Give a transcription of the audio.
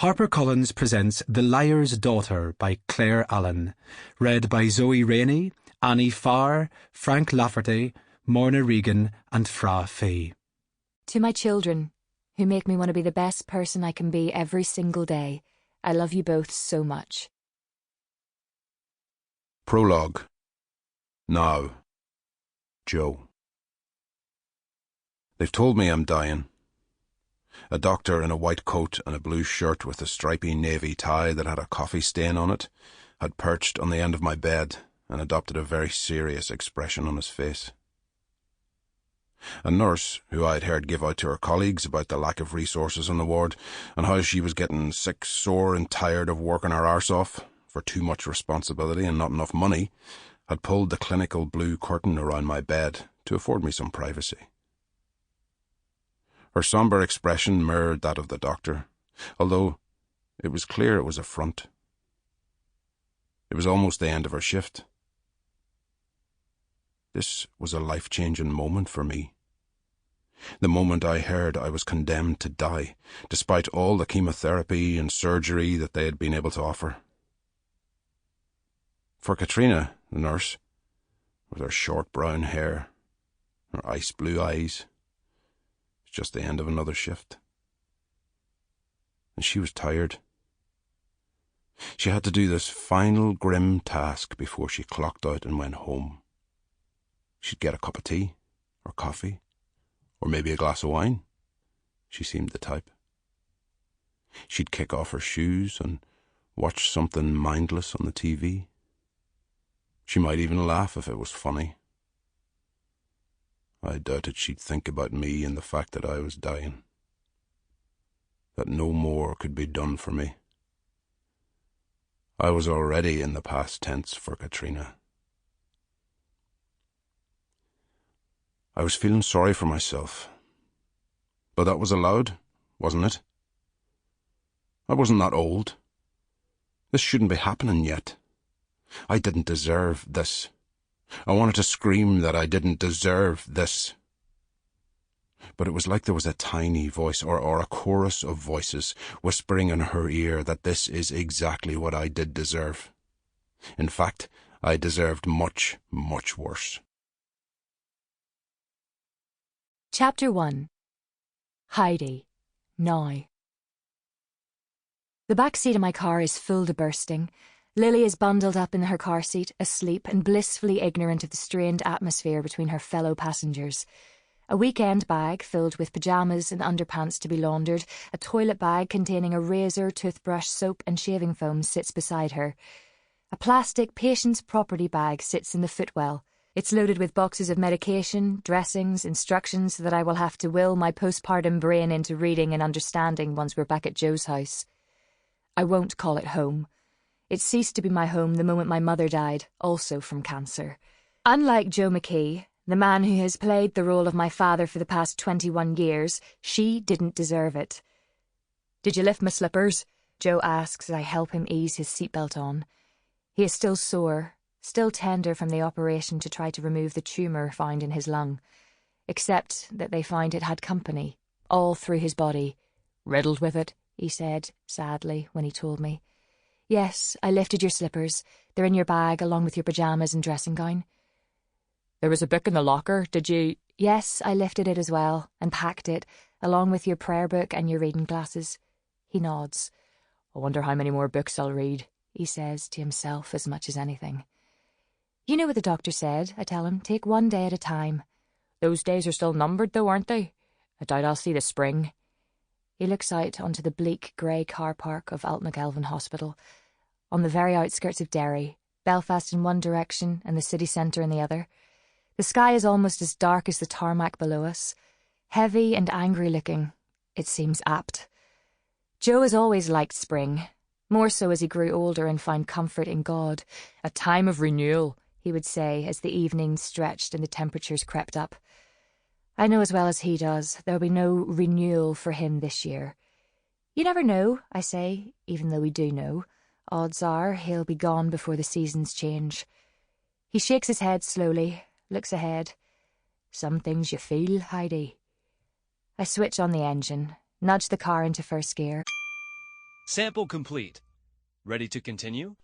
HarperCollins presents The Liar's Daughter by Claire Allan, read by Zoe Rainey, Annie Farr, Frank Lafferty, Morna Regan and Fra Fee. To my children, who make me want to be the best person I can be every single day, I love you both so much. Prologue. Now. Joe. They've told me I'm dying. A doctor in a white coat and a blue shirt with a stripy navy tie that had a coffee stain on it had perched on the end of my bed and adopted a very serious expression on his face. A nurse, who I'd heard give out to her colleagues about the lack of resources on the ward and how she was getting sick, sore and tired of working her arse off for too much responsibility and not enough money, had pulled the clinical blue curtain around my bed to afford me some privacy. Her sombre expression mirrored that of the doctor, although it was clear it was a front. It was almost the end of her shift. This was a life-changing moment for me. The moment I heard I was condemned to die, despite all the chemotherapy and surgery that they had been able to offer. For Katrina, the nurse, with her short brown hair, her ice-blue eyes, just the end of another shift. And she was tired. She had to do this final grim task before she clocked out and went home. She'd get a cup of tea, or coffee, or maybe a glass of wine. She seemed the type. She'd kick off her shoes and watch something mindless on the TV. She might even laugh if it was funny. I doubted she'd think about me and the fact that I was dying. That no more could be done for me. I was already in the past tense for Katrina. I was feeling sorry for myself. But that was allowed, wasn't it? I wasn't that old. This shouldn't be happening yet. I didn't deserve this. I wanted to scream that I didn't deserve this. But it was like there was a tiny voice or a chorus of voices whispering in her ear that this is exactly what I did deserve. In fact, I deserved much, much worse. Chapter 1. Heidi. Now. The back seat of my car is full to bursting. Lily is bundled up in her car seat, asleep and blissfully ignorant of the strained atmosphere between her fellow passengers. A weekend bag filled with pyjamas and underpants to be laundered, a toilet bag containing a razor, toothbrush, soap and shaving foam sits beside her. A plastic patient's property bag sits in the footwell. It's loaded with boxes of medication, dressings, instructions that I will have to will my postpartum brain into reading and understanding once we're back at Joe's house. I won't call it home. It ceased to be my home the moment my mother died, also from cancer. Unlike Joe McKee, the man who has played the role of my father for the past 21 years, she didn't deserve it. "Did you lift my slippers?" Joe asks as I help him ease his seatbelt on. He is still sore, still tender from the operation to try to remove the tumour found in his lung, except that they find it had company, all through his body. "Riddled with it," he said, sadly, when he told me. "Yes, I lifted your slippers. They're in your bag, along with your pyjamas and dressing gown." "There was a book in the locker, did you—" "Yes, I lifted it as well, and packed it, along with your prayer book and your reading glasses." He nods. "I wonder how many more books I'll read," he says to himself as much as anything. "You know what the doctor said," I tell him. "Take one day at a time." "Those days are still numbered, though, aren't they? I doubt I'll see the spring." He looks out onto the bleak grey car park of Altmagelvin Hospital, on the very outskirts of Derry, Belfast in one direction and the city centre in the other. The sky is almost as dark as the tarmac below us, heavy and angry looking. It seems apt. Joe has always liked spring, more so as he grew older and found comfort in God. "A time of renewal," he would say as the evenings stretched and the temperatures crept up. I know as well as he does there'll be no renewal for him this year. "You never know," I say, even though we do know. Odds are he'll be gone before the seasons change. He shakes his head slowly, looks ahead. "Some things you feel, Heidi." I switch on the engine, nudge the car into first gear. Sample complete. Ready to continue?